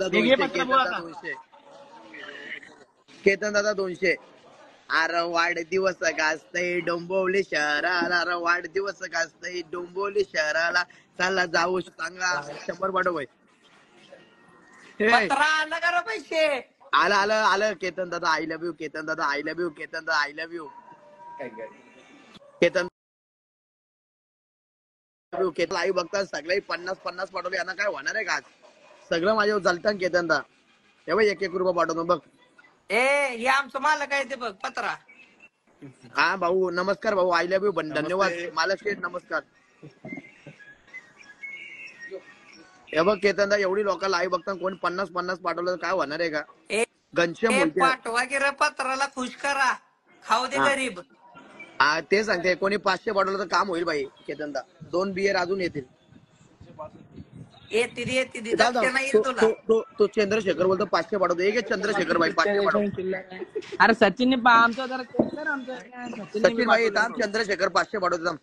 200 केतन दादा 200 केतन दादा 200 अरे वाढदिवस गाजतय डोंबिवली शहराला अरे वाढदिवस गाजतय डोंबिवली शहराला चला जाऊ चांगला 100 पाठव भाई पैसे आलं आलं आलं केतन दादा आय लव्ह यू केतन दादा आय लव्ह यू केतन दादा I love you Ketan Ketan आई बघतात सगळे 50-50 पाठवले यांना काय होणार आहे का आज सगळं माझ्यावर चालतं केतन दा तेव्हा 1-1 रुपये पाठवतो बघ हे आमचं मालक आहे ते बघ पत्रा हा भाऊ नमस्कार भाऊ आय लव्ह यू धन्यवाद मालक शेठ नमस्कार हे बघ केतनदा एवढी लोकांना आई बघता कोण 50-50 पाठवलं काय होणार आहे का घनश्याम पाठवा की रे पत्राला खुश करा खाऊ दे गरीब हा ते सांगते कोणी 500 पाठवलं तर काम होईल भाई केतनदा 2 बियर अजून येतील तो चंद्रशेखर बोलतो 500 पाठवतो एक चंद्रशेखर भाई 500 पाठवतो अरे सचिन आमचं जरा चेक कर आमचं सचिन भाई थांब चंद्रशेखर 500 पाठवतो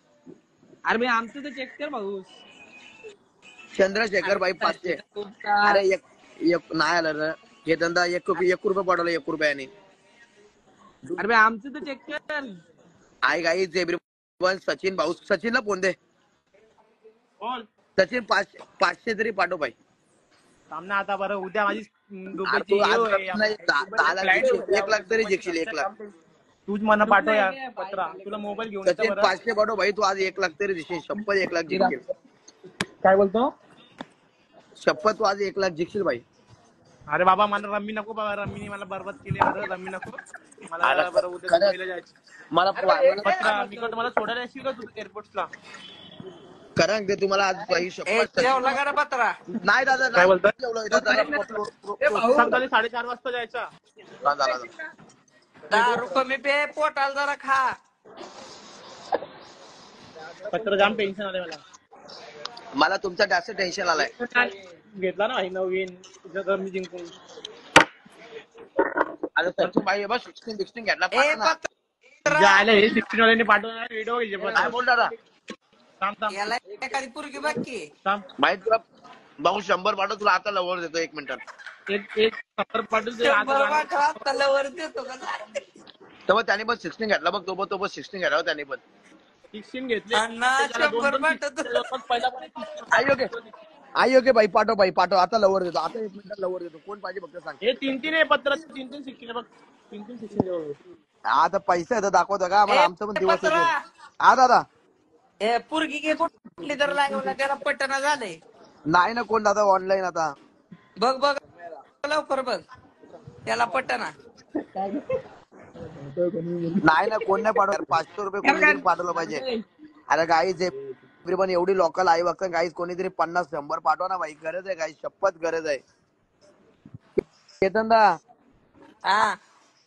अरे भाई आमचं तर चेक कर भाऊ चंद्रशेखर भाई 500 अरे एक नाही आलं रे केतनदा 1 रुपये पाठवलं 1 रुपयाने अरे भाई आमचं तर चेक कर आई गाईज एव्हरीवन सचिन भाऊ सचिनला फोन दे सचिन 500 तरी पाठव भाई सामना आता बरं उद्या माझी 1 लाख तरी जिंकशील 1 लाख तूच मला पाठव यार पत्रा तुला मोबाईल घेऊन सचिन 500 पाठव भाई तू आज 1 लाख तरी जिंकशील शपथ 1 लाख जिंकशील काय बोलतो शपथ तू आज 1 लाख जिंकशील भाई अरे बाबा मला रम्मी नको बाबा रम्मीने मला बरबाद केली रम्मी नको मला बरं उद्या मुंबईला जायचं मला पत्रा मी मला सोडायला येशील का तू एअरपोर्टला करा ते तुम्हाला आज काही शपथ पत्रा नाही दादा काय बोलतोय 4:30 वाजता जायचा 10 रुपये मी पे पोटाला जरा खा पत्र जाम टेन्शन आलंय मला तुमचा जास्त टेन्शन आलाय घेतला ना भाई नवीन तुझं मी जिंकून आता सचिन भाई बस 16 घेतला जायला हे 16 वाल्यांनी पाठवणार व्हिडिओ काय बोल दादा याला एखादी पुरगी बाकी भाई तुला भाऊ 100 पाठव तुला आता लवकर देतो 1 मिनिटात एक नंबर पाठवून लवर देतो का तेव्हा त्याने पण 16 घेतला बघ तो पण 16 घेतला त्याने पण 16 घेतले आई ओके भाई पाठव आता लवकर देतो आता 1 मिनिटात लवकर देतो कोण पाहिजे फक्त सांग हे 3 आहे पत्र 3 16 बघ 3 16 आता पैसा आहे तर दाखवतो का आम्हाला आमचं पण दिवस हा दादा पुरगी घे कुठली तर लागवला त्याला पटना झालंय नाही ना कोण दादा ऑनलाईन आता बघ लवकर बघ त्याला पटना नाही ना कोण नाही पाठवत 500 रुपये कोणीतरी पाठवलं पाहिजे अरे गाईज पण एवढी लोकल आई बघता गाईज कोणीतरी 50-100 पाठवा ना भाई गरज आहे गाई शपथ गरज आहे केतनदा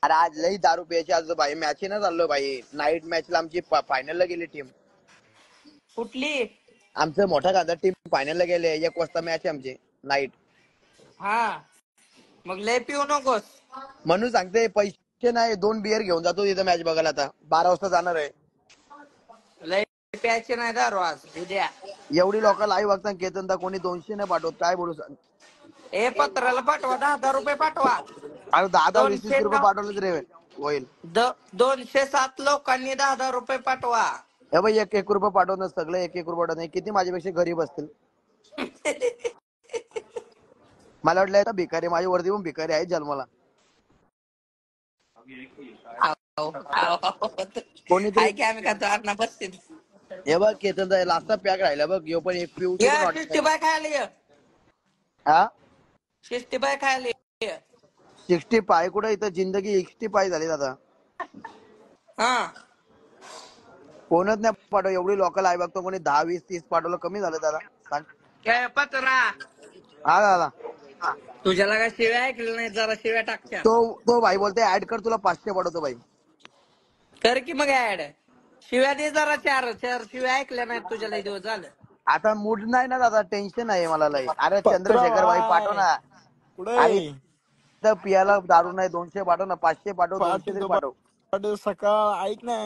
अरे आज लई दारू प्यायची आज भाई मॅच ना चाललो भाई नाईट मॅचला आमची फायनलला गेली टीम कुठली आमचं मोठा कांदा टीम फायनलला गेले 1 वाजता मॅच आहे आमची नाईट मग लय पिऊ नकोस म्हणून सांगते पैसे नाही 2 बियर घेऊन जातो तिथं मॅच बघायला आता 12 वाजता जाणार आहे लय प्यायचे नाही दारू आज उद्या एवढी लोकल आई बघता केतनदा कोणी 200 नाही पाठवत काय बोलू सांग पत्राला पाठवा 10 रुपये पाठवा अरे 10-20 रुपये पाठवले तरी होईल 207 लोकांनी 10 रुपये पाठवा हे भाई 1 रुपये पाठवणं सगळं 1 रुपये पाठवणं किती माझ्यापेक्षा गरीब असतील मला वाटलं भिकारी माझ्या वरती पण भिकारी आहे जन्माला कोणीतरी हे बघ केतन लास्टचा पॅक राहिला बघ यो पण एक पिऊ शिस्तीबाई खायला हा 65 कुठं इथं जिंदगी 65 झाली दादा कोणच नाही पाठव एवढी लोकल आहे बघतो कोणी 10, 20, 30 पाठवलं कमी झालं दादा सांग पत्रा हा दादा तुझ्या लागा शिव्या ऐकलं नाही जरा शिव्या टाकत्या तो भाई बोलते ऍड कर तुला 500 पाठवतो भाई कर की मग ऍड शिव्या दे जरा 4 शिव्या ऐकल्या नाही तुझ्या लई दिवस झालं आता मूड नाही ना दादा टेन्शन आहे मला लई अरे चंद्रशेखर भाई पाठव ना पियाला दारू नाही 200 पाठव ना 500 पाठव 200 तरी पाठव सकाळ ऐक ना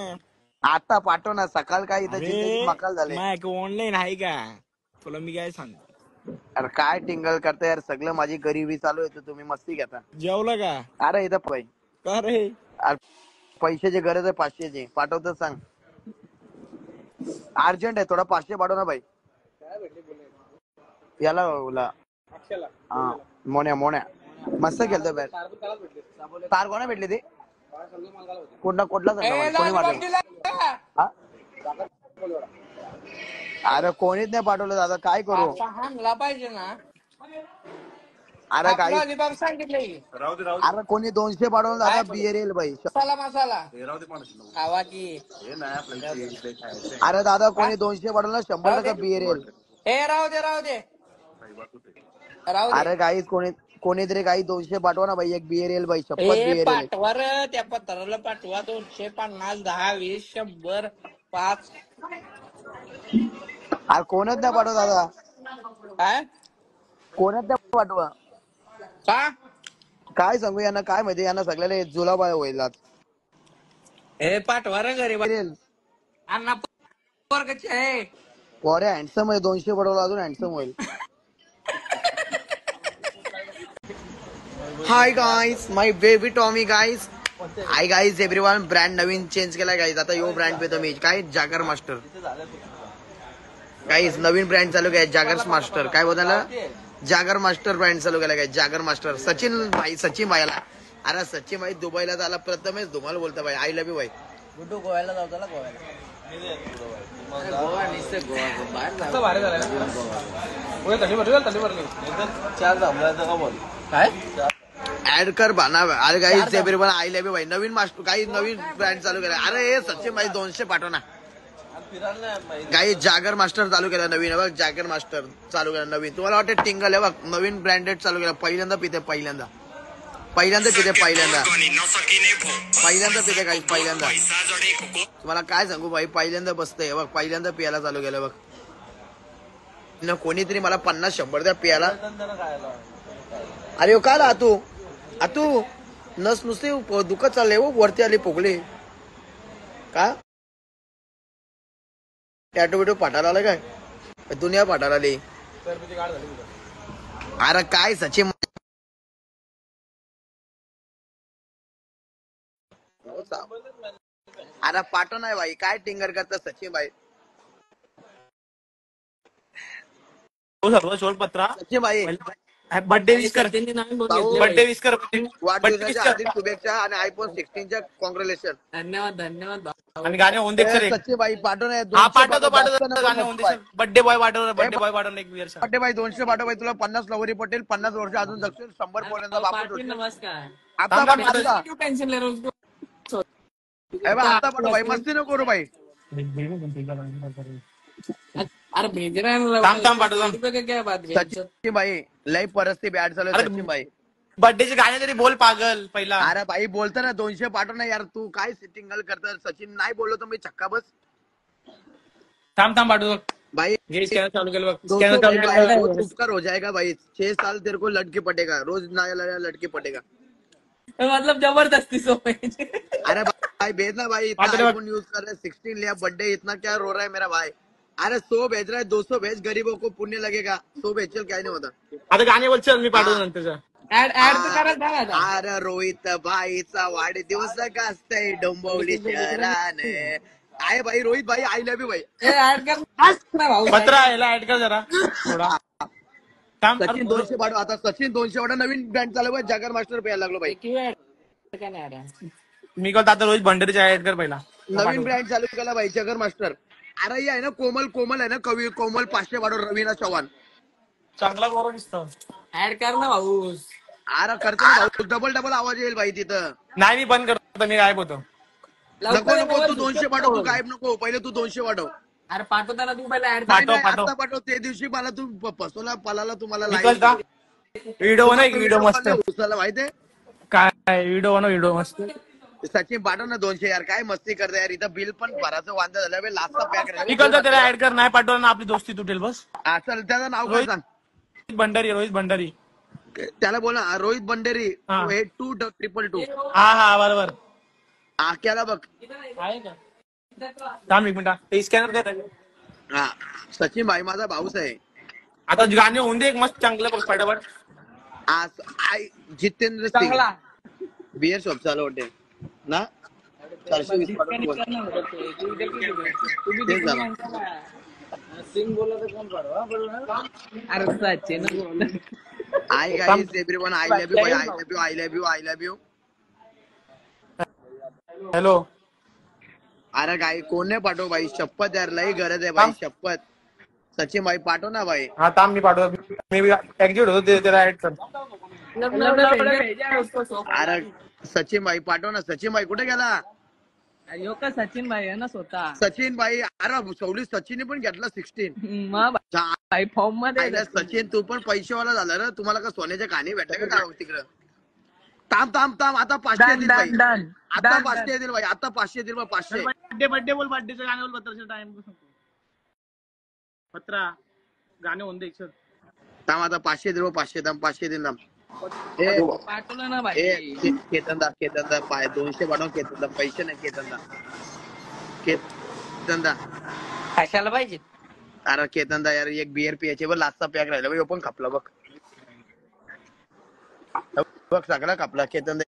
आता पाठव ना सकाळ काय इथं जिंदगी मकाल झाले ऑनलाईन आहे का तुला मी काय सांग अरे काय टिंगल करता यार, सगळं माझी गरिबी चालू आहे, तुम्ही मस्ती घेता. जेवला का? अरे इथं का रे? अरे पैशाची गरज आहे, 500ची पाठवतो सांग. अर्जंट आहे, थोडा 500 पाठव ना भाई. याला ओला हा मोन्या मस्त खेळतो बॅट. तार कोणा भेटली ती? कुठला संघ ए कोणी लालबाग पाठवलं? दिला. हा? अरे कोणीच नाही पाठवलं दादा, काय करू? आता हाणला पाहिजे ना. अरे काही आपला अलिबाग सांगितलं की. अरे कोणी 200 पाठवलं दादा, BRL भाई. मसाला खावा की. अरे दादा हा? कोणी 200 पाठवलं, राहू 100% दे. BRL. राहू दे राहू दे राहू दे. अरे काही कोणीतरी काही 200 पाठवा ना भाई, एक BRL भाई, शपथ BRL. पाठवर त्या पत्राला पाठवा. 250, 10, 20, 100, 5. अरे कोणच नाही पाठव दादा, काय कोणच नाही पाठवा. का? काय सांगू यांना, काय माहिती यांना सगळ्याला जुलाब होईल आज. पाठवा रे गरीब BRL अण्णा पोरगचे आहे. पोरे हँडसम आहे, 200 पाठवलं अजून हँडसम होईल. Hi guys, my baby Tommy guys. Hi guys everyone. Brand नवीन चेंज केलाय गाईज, आता यो ब्रँड पेतो मी. काय जागर मास्टर गाईज, नवीन ब्रँड चालू केलाय जागर मास्टर. काय बोलायला, जागर मास्टर ब्रँड चालू केलाय काय, जागर मास्टर. सचिन भाईला. अरे सचिन भाई दुबईला झाला प्रथमेच, तुम्हाला बोलतो भाई, आय लव्ह यू भाई. गुड्डू गोव्याला जाऊ त्याला, गोव्याला काय ऍड कर बाना. अरे guys everyone, I love you भाई. नवीन मास्टर काही नवीन ब्रँड चालू केला. अरे हे सचिन भाई 200 पाठव ना. काही जागर मास्टर चालू केला नवीन, बघ जागर मास्टर चालू केला नवीन. तुम्हाला वाटतं टिंगल आहे बघ, नवीन ब्रँडेड चालू केला. पहिल्यांदा पिते, पहिल्यांदा पिते, पहिल्यांदा पिते काही, पहिल्यांदा. तुम्हाला काय सांगू भाई, पहिल्यांदा बसतंय बघ, पहिल्यांदा पियाला चालू केलं बघ. न कोणीतरी मला 50-100 द्या पियाला. अरे काय आतू नस नुसते दुखत चालले हो, वरती आली पोगले का? टॅटो बिटो पाठायला आला काय, दुनिया पाठायला आली. अरे काय सचिन, अरे पाठव नाही भाई, काय टिंगर करता सचिन भाई. सर्व पत्रा सचिन भाई बर्थडे विश कर, भाऊ, बर्थडे विश कर, बर्थडे विश वाढदिवसाच्या कर. हार्दिक शुभेच्छा आणि iPhone 16च्या कॉंग्रॅच्युलेशन. धन्यवाद आणि गाणे होऊन दे सर. सचिन भाई पाठव नाही, हा 200 पाठवतो गाणे होऊन दे सर. बर्थडे बॉय पाठवलं, बर्थडे बॉय पाठवलं एक वर्ष. बर्थडे भाई 200 पाठव भाई, तुला 50 लवरी पटेल, 50 वर्ष अजून जगशील, 100 पर्यंत बापूस होशील. नमस्कार. आता पाठव, आता टेन्शन ले रोज आता पाठव भाई, मस्ती नको करू भाई. अरे भेज रहा है. थांब पाठवतो. क्या बात सचिन भाई लय परिस्थिती बॅड चालू आहे सचिन भाई. बर्थडेचे गाणे तरी बोल पागल पहिला. अरे भाई बोलतो ना, 200 पाठव ना यार, तू काय सिटिंगल करत. सचिन नाही बोललो तर मी छक्का बस. थांब पाठवतो भाई स्कॅनर चालू केलं बघ, 200 स्कॅनर चालू भाई, केलं. बहुत उपकार हो जाएगा भाई. 6 साल तेरे को लड़की पटेगा, रोज नया लड़की पटेगा. मतलब जबरदस्ती सो. अरे भाई भेज ना भाई, इतना आईफोन यूज कर रहे, 16 लिया, बर्थडे, इतना क्या रो रहा है मेरा भाई. अरे 100 भेज रहा है, 200 भेज, गरीबों को पुण्य लगेगा. 100 भेज, चल काय नाही होता. आता गाणे बोल चल, मी पाठवतो नंतरचा. ऍड तर करायला सांगा आता. अरे रोहित भाईचा वाढदिवस गाजतय डोंबिवली शहराने. आहे भाई रोहित भाई, आय लव्ह यू भाई. ऍड कर ना भाऊ. पत्रा याला ऍड कर जरा थोडा. थांब सचिन 200 पाठव, आता सचिन 200 वाटा नवीन ब्रँड चालू आहे, जागर मास्टर प्यायला लागलो भाई. काय नाही ऍड. मी कळत आता रोज भंडारीचा ऍड कर पहिला. नवीन ब्रँड चालू केला भाई, जगर मास्टर. अरे ये आहे ना कोमल आहे ना, कवी कोमल 500 पाठव, रवीना चव्हाण. चांगला गोरा दिसतो. ऍड कर ना भाऊ. अरे करतो ना भाऊ, डबल आवाज येईल भाई तिथं. नाही मी बंद करतो, मी गायब होतो. नको तू 200 पाठव, तू गायब नको, पहिले तू 200 पाठव. अरे पाठवताना तू पहिला ऍड नाही, पाठव. आता पाठव. ते दिवशी मला तू फसवला, पलाला तुम्हाला व्हिडिओ नाही, व्हिडिओ मस्त उचलला माहितीये. काय व्हिडिओ व्हिडिओ मस्त. सचिन पाठव ना 200 यार, काय मस्ती करते यार, इथं बिल पण भरायचं वांदा झालं. लास्टचा पॅक मी कळतो त्याला ऍड कर, नाही पाठवलं ना आपली दोस्ती तुटेल बस. चल त्याचं नाव काय सांग. रोहित भंडारी. त्याला बोला रोहित बंडेरी, हा. 8222. हा बरोबर. आक्याला बघ. आहे का? थांब एक मिनिट, स्कॅनर दे. हा सचिन भाई माझा भाऊच आहे. आता गाणे होऊन दे एक मस्त चांगलं बघ फटाफट. आज जितेंद्र सिंग चांगला बिअर शॉप चालू हॉटेल ना 420 पाठवून बोल. तेच झालं. अरे सचिन बोल hi guys everyone I love you भाई I love you I love you I love you. Hello अरे गाई कोण नाही पाठव भाई शपथ यार लई गरज आहे भाई शपथ. सचिन भाई पाठव ना भाई. हा थांब मी पाठवतो. मी ऍक्टिव्ह होतो त्याला ऍड कर. अरे सचिन भाई पाठव ना. सचिन भाई कुठे गेला. यो का सचिन भाई आहे ना स्वतः सचिन भाई अरे सवली सचिनने पण घेतला 16. मग भाई फॉर्म मध्ये आईला सचिन तू पण पैसेवाला झाला रे. तुम्हाला का सोन्याच्या कानी भेटत का काय तिकडं. थांब थांब थांब आता 500 येतील भाई. आता 500 येतील भाई. आता 500 येतील भाई 500. बर्थडे बोल बर्थडेचं गाणं बोल. पत्राचं टाइम पत्रा गाणे होऊन दे. थांब आता 500 येतील 500 थांब 500 येतील थांब. ए पाठवलं ना भाई केतनदा 200 पाठव. केतनदा पैसे नाही केतनदा कशाला पाहिजे. अरे केतनदा यार एक बिअर पियाचे बघ लास्टचा पॅक राहिला बघ पण खपला बघ. बघ सगळा खपला केतनदा.